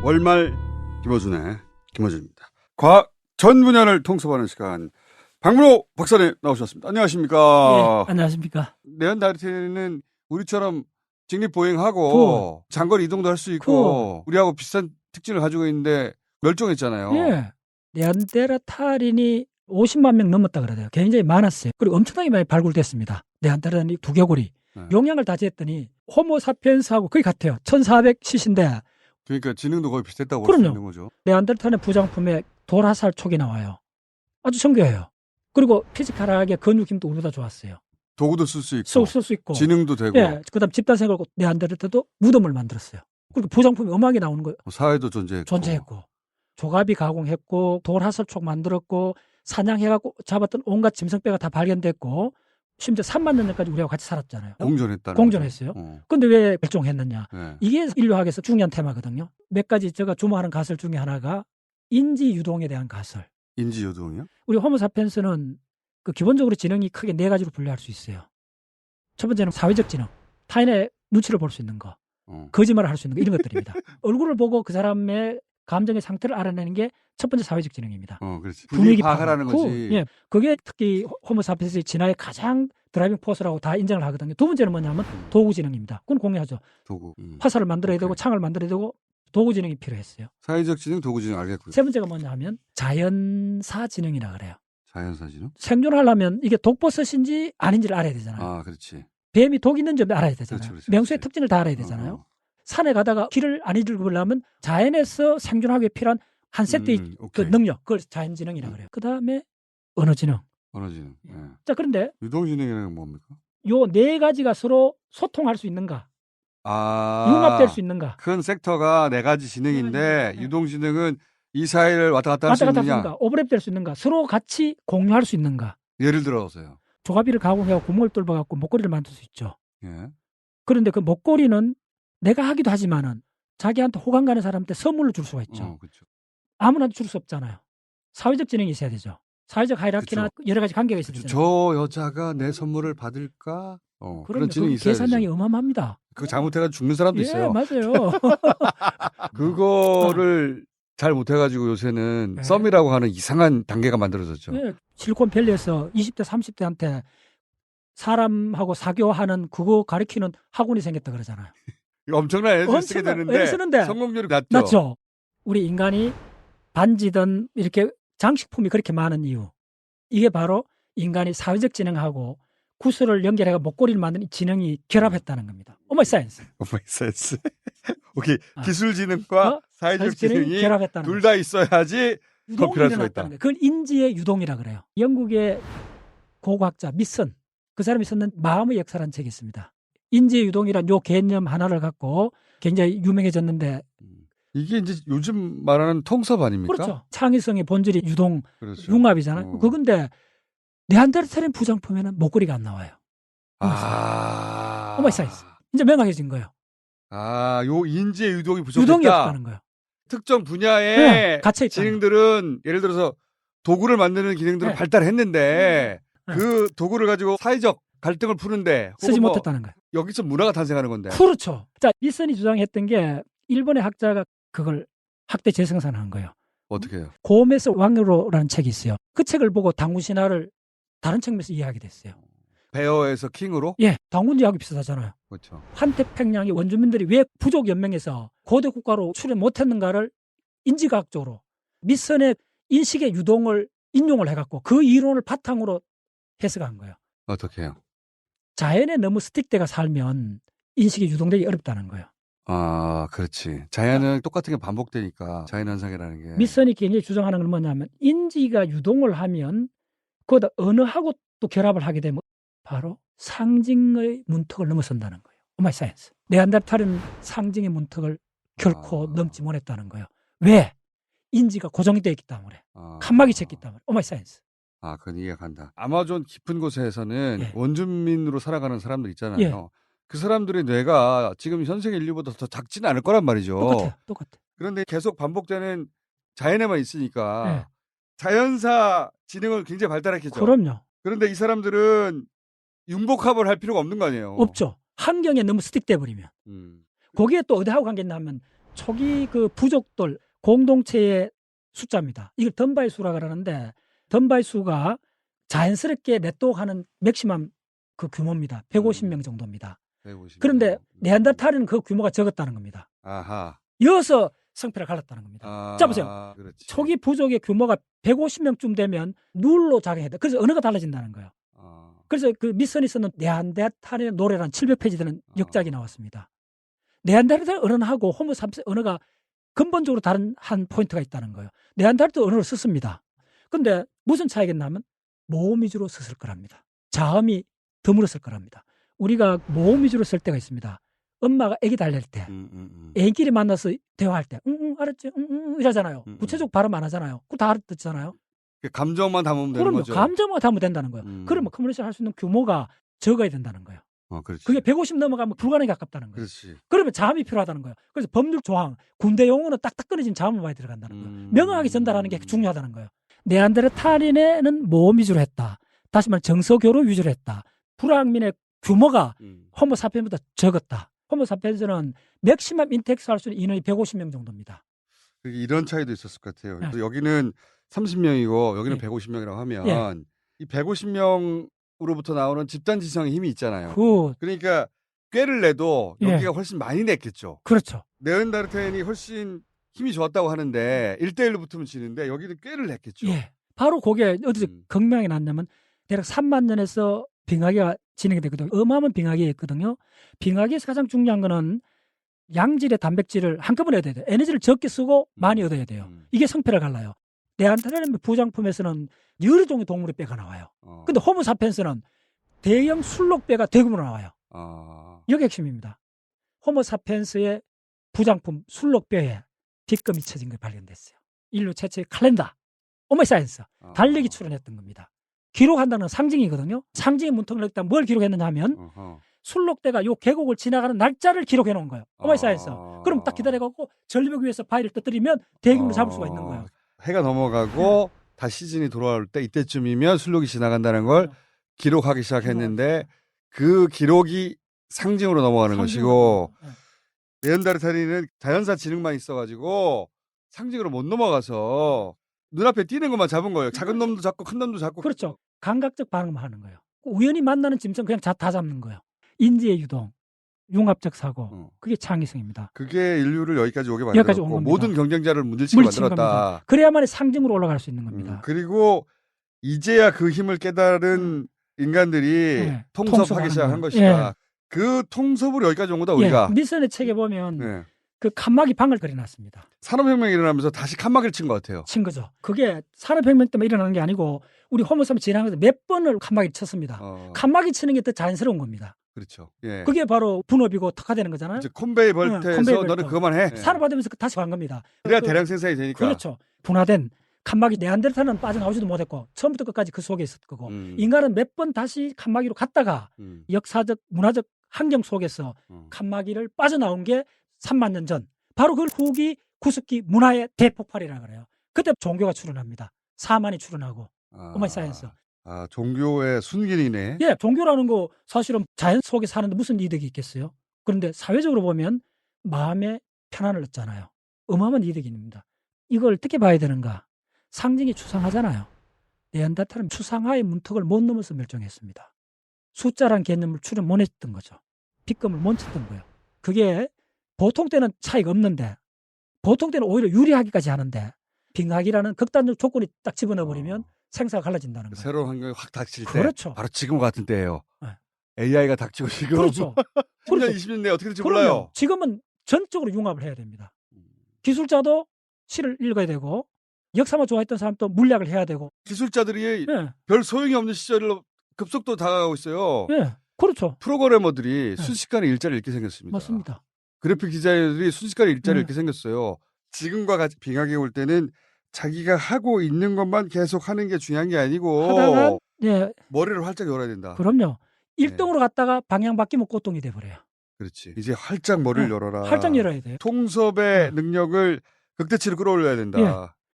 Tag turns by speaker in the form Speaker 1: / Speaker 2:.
Speaker 1: 월말 김어준의 김어준입니다. 과학 전 분야를 통섭하는 시간. 박문호 박사님 나오셨습니다. 안녕하십니까?
Speaker 2: 네, 안녕하십니까?
Speaker 1: 네안데르탈인은 우리처럼 직립보행하고 장거리 이동도 할 수 있고 우리하고 비슷한 특징을 가지고 있는데 멸종했잖아요.
Speaker 2: 예. 네안데르탈인이 50만 명 넘었다 그래요. 굉장히 많았어요. 그리고 엄청나게 많이 발굴됐습니다. 네안데르탈인이 두개골이.
Speaker 1: 네.
Speaker 2: 용량을 다 쟀더니 호모사피엔스하고 거의 같아요. 1400cc인데.
Speaker 1: 그러니까 지능도 거의 비슷했다고 볼 수 있는 거죠.
Speaker 2: 네안데르탈의 부장품에 돌화살 촉이 나와요. 아주 정교해요. 그리고 피지컬하게 근육 힘도 우리보다 좋았어요.
Speaker 1: 도구도 쓸 수 있고.
Speaker 2: 쓸 수 있고.
Speaker 1: 지능도 되고.
Speaker 2: 예. 그다음 집단 생활고 네안데르탈도 무덤을 만들었어요. 그리고 부장품이 음악이 나오는 거예요.
Speaker 1: 사회도 존재했고.
Speaker 2: 조갑이 가공했고 돌화살촉 만들었고 사냥해갖고 잡았던 온갖 짐승뼈가 다 발견됐고 심지어 3만 년 전까지 우리하고 같이 살았잖아요. 공존했어요. 그런데 왜 멸종했느냐.
Speaker 1: 네.
Speaker 2: 이게 인류학에서 중요한 테마거든요. 몇 가지 제가 주목하는 가설 중에 하나가 인지유동에 대한 가설.
Speaker 1: 인지유동이요?
Speaker 2: 우리 호모사피엔스는 그 기본적으로 지능이 크게 네 가지로 분류할 수 있어요. 첫 번째는 사회적 지능. 타인의 눈치를 볼 수 있는 거. 거짓말을 할 수 있는 거 이런 것들입니다. 얼굴을 보고 그 사람의 감정의 상태를 알아내는 게 첫 번째 사회적 지능입니다.
Speaker 1: 그렇지.
Speaker 2: 분위기
Speaker 1: 파악하라는 거지.
Speaker 2: 예, 그게 특히 호모사피엔스의 진화의 가장 드라이빙 포스라고 다 인정을 하거든요. 두 번째는 뭐냐면 도구 지능입니다. 그건 공유하죠.
Speaker 1: 도구.
Speaker 2: 화살을 만들어야 되고 창을 만들어야 되고 도구 지능이 필요했어요.
Speaker 1: 사회적 지능, 도구 지능 알겠고요.
Speaker 2: 세 번째가 뭐냐면 자연사 지능이라 그래요.
Speaker 1: 자연사 지능?
Speaker 2: 생존하려면 이게 독버섯인지 아닌지를 알아야 되잖아요.
Speaker 1: 아, 그렇지.
Speaker 2: 뱀이 독 있는지 알아야 되잖아요.
Speaker 1: 그렇지.
Speaker 2: 명수의 특징을 다 알아야 되잖아요. 산에 가다가 길을 안 잃으려면 자연에서 생존하기 필요한 한 세트의 그 능력, 그걸 자연지능이라고 그래요. 그 다음에 언어지능.
Speaker 1: 언어지능. 네.
Speaker 2: 자, 그런데
Speaker 1: 유동지능이라는 건 뭡니까?
Speaker 2: 요 네 가지가 서로 소통할 수 있는가? 융합될 수 있는가?
Speaker 1: 큰 섹터가 네 가지 지능인데 유동지능은 이 사이를 왔다 갔다 할 수 있느냐?
Speaker 2: 오버랩될 수 있는가? 서로 같이 공유할 수 있는가?
Speaker 1: 예를 들어서요.
Speaker 2: 조가비를 가공해서 구멍을 뚫어갖고 목걸이를 만들 수 있죠.
Speaker 1: 예.
Speaker 2: 그런데 그 목걸이는 내가 하기도 하지만은 자기한테 호감 가는 사람한테 선물로 줄 수가 있죠.
Speaker 1: 그렇죠.
Speaker 2: 아무나도 줄 수 없잖아요. 사회적 지능이 있어야 되죠. 사회적 하이라키나 여러 가지 관계가 있어야 되죠.
Speaker 1: 저 여자가 내 선물을 받을까? 그런 지능이 있어야 되죠.
Speaker 2: 계산량이 어마어마합니다.
Speaker 1: 그거 잘못해가지고 죽는 사람도 있어요.
Speaker 2: 맞아요.
Speaker 1: 그거를 잘 못해가지고 요새는 썸이라고 하는 이상한 단계가 만들어졌죠.
Speaker 2: 네. 실리콘밸리에서 20대, 30대한테 사람하고 사교하는 그거 가르치는 학원이 생겼다 그러잖아요.
Speaker 1: 엄청난 애를 쓰게 되는데 성공률이 낮죠.
Speaker 2: 우리 인간이 반지든 이렇게 장식품이 그렇게 많은 이유. 이게 바로 인간이 사회적 지능하고 구슬을 연결해서 목걸이를 만드는 지능이 결합했다는 겁니다. 오마이 사이언스.
Speaker 1: 오케이. 기술 지능과 사회적 지능이
Speaker 2: 결합했다는
Speaker 1: 둘 다 있어야지 커피를 할 수가 있다.
Speaker 2: 그걸 인지의 유동이라 그래요. 영국의 고고학자 미슨, 그 사람이 썼는 마음의 역사라는 책이 있습니다. 인지의 유동이란 요 개념 하나를 갖고 굉장히 유명해졌는데
Speaker 1: 이게 이제 요즘 말하는 통섭 아닙니까?
Speaker 2: 그렇죠. 창의성의 본질이 유동, 그렇죠. 융합이잖아요. 그건데 네안데르탈인 부장품에는 목걸이가 안 나와요. 오마이 사이즈. 이제 명확해진 거예요.
Speaker 1: 요 인지의 유동이 부족했다.
Speaker 2: 유동이 없다는 거예요.
Speaker 1: 특정 분야의
Speaker 2: 갇혀 있다.
Speaker 1: 지능들은 예를 들어서 도구를 만드는 기능들은 발달했는데 그 도구를 가지고 사회적 갈등을 푸는데
Speaker 2: 쓰지 못했다는 거예요.
Speaker 1: 여기서 문화가 탄생하는 건데.
Speaker 2: 그렇죠. 자, 미슨이 주장했던 게 일본의 학자가 그걸 학대 재생산한 거예요.
Speaker 1: 어떻게 해요?
Speaker 2: 고메스 왕로라는 책이 있어요. 그 책을 보고 당군 신화를 다른 책에서 이해하게 됐어요.
Speaker 1: 베어에서 킹으로?
Speaker 2: 예, 당군제하고 비슷하잖아요.
Speaker 1: 그렇죠.
Speaker 2: 환태평양의 원주민들이 왜 부족 연맹에서 고대 국가로 출연 못했는가를 인지과학적으로 미선의 인식의 유동을 인용을 해갖고 그 이론을 바탕으로 해석한 거예요.
Speaker 1: 어떻게 해요?
Speaker 2: 자연에 너무 스틱대가 살면 인식이 유동되기 어렵다는 거예요.
Speaker 1: 그렇지. 자연은 똑같은 게 반복되니까 자연현상이라는 게.
Speaker 2: 미선이 굉장히 주장하는 건 뭐냐면 인지가 유동을 하면 그거다 언어하고 또 결합을 하게 되면 바로 상징의 문턱을 넘어선다는 거예요. 오마이 사이언스. 네안데르탈은 상징의 문턱을 결코 넘지 못했다는 거예요. 왜? 인지가 고정되어 있기 때문에. 칸막이 쳤기 때문에. 오마이 사이언스.
Speaker 1: 그건 이해가 간다. 아마존 깊은 곳에서는 원주민으로 살아가는 사람들 있잖아요. 그 사람들의 뇌가 지금 현생 인류보다 더 작지는 않을 거란 말이죠.
Speaker 2: 똑같아.
Speaker 1: 그런데 계속 반복되는 자연에만 있으니까 자연사 지능을 굉장히 발달했겠죠.
Speaker 2: 그럼요.
Speaker 1: 그런데 이 사람들은 융복합을 할 필요가 없는 거 아니에요.
Speaker 2: 없죠. 환경에 너무 스틱돼 버리면. 거기에 또 어디하고 관계있나 하면 초기 그 부족들 공동체의 숫자입니다. 이걸 던바이 수라 그러는데 던바이 수가 자연스럽게 네트워크하는 맥시멈 그 규모입니다. 150명 정도입니다.
Speaker 1: 150명.
Speaker 2: 그런데 네안데르탈은 그 규모가 적었다는 겁니다.
Speaker 1: 아하.
Speaker 2: 이어서 성패를 갈랐다는 겁니다.
Speaker 1: 아,
Speaker 2: 자 보세요.
Speaker 1: 그렇지.
Speaker 2: 초기 부족의 규모가 150명쯤 되면 눌로 작용해야 돼. 그래서 언어가 달라진다는 거예요. 그래서 그 미선이 쓰는 네안데르탈의 노래란 700페이지 되는 역작이 나왔습니다. 네안데르탈 언어하고 호모사피엔스 언어가 근본적으로 다른 한 포인트가 있다는 거예요. 네안데르탈 언어를 썼습니다. 근데 무슨 차이겠냐면 모음 위주로 썼을 거랍니다. 자음이 드물었을 거랍니다. 우리가 모음 위주로 쓸 때가 있습니다. 엄마가 아기 달랠 때, 애기끼리 만나서 대화할 때, 알았지? 이러잖아요. 구체적 발음 안 하잖아요. 그거 다 알아듣잖아요.
Speaker 1: 감정만 담으면 되는
Speaker 2: 그럼요.
Speaker 1: 거죠.
Speaker 2: 감정만 담으면 된다는 거예요. 그러면 커뮤니케이션 할 수 있는 규모가 적어야 된다는 거예요.
Speaker 1: 그렇지.
Speaker 2: 그게 150 넘어가면 불가능에 가깝다는 거예요.
Speaker 1: 그렇지.
Speaker 2: 그러면 자음이 필요하다는 거예요. 그래서 법률 조항, 군대 용어는 딱딱 끊어진 자음을 많이 들어간다는 거예요. 명확하게 전달하는 게 중요하다는 거예요. 네안데르탈인에는 모음 위주로 했다. 다시 말해 정서교류 위주로 했다. 불황민의 규모가 호모사피엔스보다 적었다. 호모사피엔스는 맥시멈 인텍스 할 수 있는 인원이 150명 정도입니다.
Speaker 1: 이런 차이도 있었을 것 같아요.
Speaker 2: 네.
Speaker 1: 여기는 30명이고 여기는
Speaker 2: 예.
Speaker 1: 150명이라고 하면
Speaker 2: 예.
Speaker 1: 이 150명으로부터 나오는 집단 지성의 힘이 있잖아요. 그러니까 꾀를 내도
Speaker 2: 예.
Speaker 1: 여기가 훨씬 많이 냈겠죠.
Speaker 2: 그렇죠.
Speaker 1: 네안데르탈인이 훨씬 힘이 좋았다고 하는데 1대1로 붙으면 지는데 여기는 꾀를 냈겠죠.
Speaker 2: 예. 바로 그게 어디서 극명히 났냐면 대략 3만 년에서 빙하기가 진행이 되거든요. 어마어마한 빙하기였거든요. 빙하기에서 가장 중요한 거는 양질의 단백질을 한꺼번에 얻어야 돼요. 에너지를 적게 쓰고 많이 얻어야 돼요. 이게 성패를 갈라요. 네안데르탈 부장품에서는 여러 종의 동물의 뼈가 나와요. 근데 호모사피엔스는 대형 술록뼈가 대규모로 나와요. 이게 핵심입니다. 호모사피엔스의 부장품 술록뼈에 뒷금이 쳐진 게 발견됐어요. 인류 최초의 칼렌더, 오메사이언스, 달력이 출현했던 겁니다. 기록한다는 건 상징이거든요. 상징의 문턱을 넣다 뭘 기록했느냐 하면 술록대가 요 계곡을 지나가는 날짜를 기록해 놓은 거예요. 오마이사이언스. 그럼 딱 기다려갖고 전류벽 위에서 바위를 떠뜨리면 대규모로 잡을 수가 있는 거예요.
Speaker 1: 해가 넘어가고 다시 시즌이 돌아올 때 이때쯤이면 술록이 지나간다는 걸 기록하기 시작했는데 그 기록이 상징으로 넘어가는 것이고 네안데르탈인은 자연사 지능만 있어가지고 상징으로 못 넘어가서 눈앞에 띄는 것만 잡은 거예요. 작은 놈도 잡고 큰 놈도 잡고.
Speaker 2: 그렇죠. 감각적 반응만 하는 거예요. 우연히 만나는 짐승 그냥 다 잡는 거예요. 인지의 유동, 융합적 사고, 그게 창의성입니다.
Speaker 1: 그게 인류를 여기까지 오게 만들었고 모든 경쟁자를 물리치게 만들었다.
Speaker 2: 겁니다. 그래야만 상징으로 올라갈 수 있는 겁니다.
Speaker 1: 그리고 이제야 그 힘을 깨달은 인간들이 통섭하기 시작한 것이다. 그 통섭으로 여기까지 온 거다 우리가.
Speaker 2: 미선의 책에 보면 그 칸막이 방을 그려놨습니다.
Speaker 1: 산업혁명이 일어나면서 다시 칸막이를 친 것 같아요.
Speaker 2: 친 거죠. 그게 산업혁명 때문에 일어나는 게 아니고 우리 호모사피엔스 지나면서 몇 번을 칸막이를 쳤습니다. 칸막이 치는 게 더 자연스러운 겁니다.
Speaker 1: 그렇죠. 예.
Speaker 2: 그게 바로 분업이고 특화되는 거잖아요.
Speaker 1: 이제 콘베이 벨트에서 너는 그것만 해.
Speaker 2: 산업화되면서 다시 간 겁니다.
Speaker 1: 그래야 대량 생산이 되니까.
Speaker 2: 그렇죠. 분화된 칸막이 네안데르탈은 빠져나오지도 못했고 처음부터 끝까지 그 속에 있었을 거고 인간은 몇 번 다시 칸막이로 갔다가 역사적 문화적 환경 속에서 칸막이를 빠져나온 게 3만 년 전. 바로 그 후기 구석기 문화의 대폭발이라고 그래요. 그때 종교가 출현합니다. 사만이 출현하고 오마이사이언스.
Speaker 1: 종교의 순기이네.
Speaker 2: 예, 종교라는 거 사실은 자연 속에 사는데 무슨 이득이 있겠어요? 그런데 사회적으로 보면 마음의 편안을 얻잖아요. 어마어마한 이득이 있습니다. 이걸 어떻게 봐야 되는가? 상징이 추상하잖아요. 네안데르탈은 추상화의 문턱을 못 넘어서 멸종했습니다. 숫자란 개념을 출현 못 했던 거죠. 빗금을 못 쳤던 거예요. 그게 보통 때는 차이가 없는데 보통 때는 오히려 유리하기까지 하는데 빙하기라는 극단적 조건이 딱 집어넣어버리면 생사가 갈라진다는 거예요.
Speaker 1: 새로운 환경이 확 닥칠 때
Speaker 2: 그렇죠.
Speaker 1: 바로 지금 같은 때예요.
Speaker 2: 네.
Speaker 1: AI가 닥치고 지금
Speaker 2: 그렇죠.
Speaker 1: 10년, 20년 내에 어떻게 될지 몰라요.
Speaker 2: 지금은 전적으로 융합을 해야 됩니다. 기술자도 시를 읽어야 되고 역사만 좋아했던 사람도 물리학을 해야 되고
Speaker 1: 기술자들이 별 소용이 없는 시절을 급속도로 다가가고 있어요.
Speaker 2: 네. 그렇죠.
Speaker 1: 프로그래머들이 순식간에 일자리를 잃게 생겼습니다.
Speaker 2: 맞습니다.
Speaker 1: 그래픽 디자이너들이 순식간에 일자리를 잃게 생겼어요. 지금과 같이 빙하기에 올 때는 자기가 하고 있는 것만 계속 하는 게 중요한 게 아니고
Speaker 2: 하다가
Speaker 1: 머리를 활짝 열어야 된다.
Speaker 2: 그럼요. 1등으로 갔다가 방향 바뀌면 꽃동이 돼버려요.
Speaker 1: 그렇지. 이제 활짝 머리를 열어라.
Speaker 2: 활짝 열어야 돼요.
Speaker 1: 통섭의 능력을 극대치로 끌어올려야 된다.